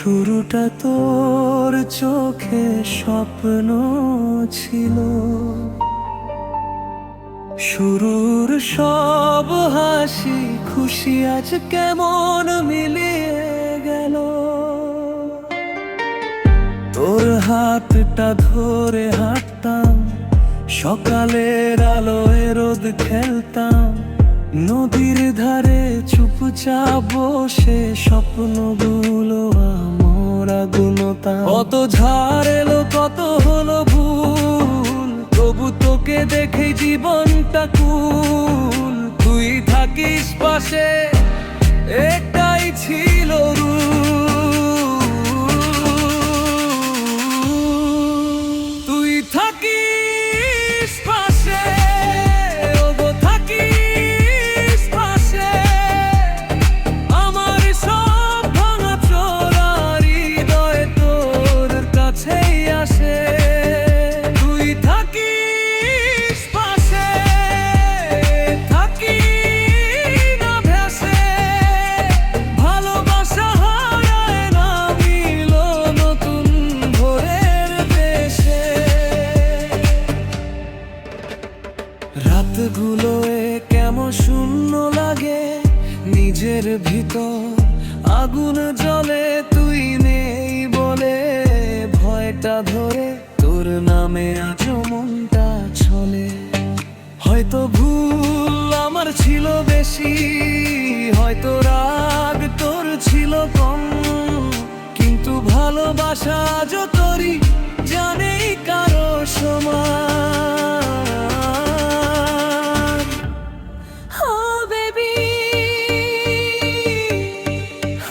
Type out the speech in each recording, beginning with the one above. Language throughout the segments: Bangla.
শুরুটা তোর চোখে স্বপ্ন ছিল, শুরুর সব হাসি খুশি আজ কেমন মিলিয়ে গেল। তোর হাতটা ধরে হাঁটতাম, সকালের আলোয় রোদ খেলতাম, নদীর ধারে চুপচাপ বসে স্বপ্নগুলো আমরা গুনতাম। কত ঝড় এলো কত হলো ভুল, তবু তোকে দেখে জীবনটা কুল। তুই থাকিস পাশে এটাই ছিল তুই থাকিস পাশে, ওগো থাকিস পাশে, আমার সব ভাঙা চোরা হৃদয় তোর কাছেই আসে। তুই থাকিস পাশে, থাকি না ভেসে, ভালোবাসা হারায় না মিল নতুন ভোরের দেশে। রাতগুলোয় কেমন শূন্য লাগে, নিজের ভিতর আগুন জ্বলে, তুই নেই বলে ভয়টা ধরে, তোর নামে আজ মনটা চলে। হয়তো ভুল আমার ছিল বেশি, হয়তো রাগ তোর ছিল কম, কিন্তু ভালোবাসা আজ তোরই জানেই কারো সমান। Oh baby,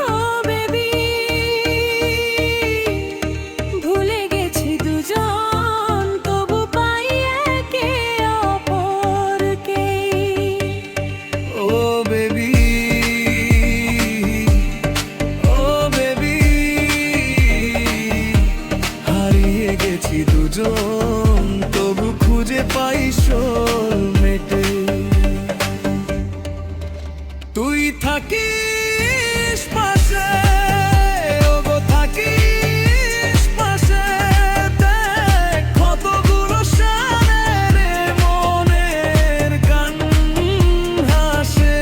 oh baby, ভুলে গেছি দুজন, তবু পাই একে অপরকে। ও বেবি, ও বেবি, হারিয়ে গেছি দুজন, তবু খুঁজে পাই সোলমেটে। তুই থাকিস পাশে, ওগো থাকিস পাশে, দেখ কতগুলো সানের মনের গান হাসে।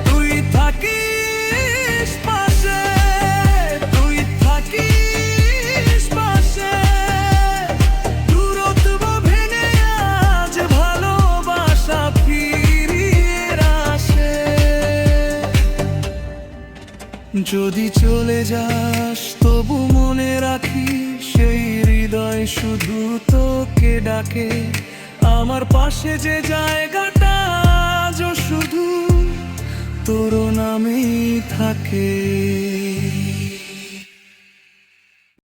তুই থাকিস পাশে, তুই থাকিস পাশে, দূরত্ব ভেঙে আজ ভালোবাসা ফিরিয়ে আসে। যদি চলে যাস তবু মনে রাখিস, সেই হৃদয় শুধু তোকে ডাকে। আমার পাশে যে জায়গাটা আজও শুধু তোর নামেই থাকে।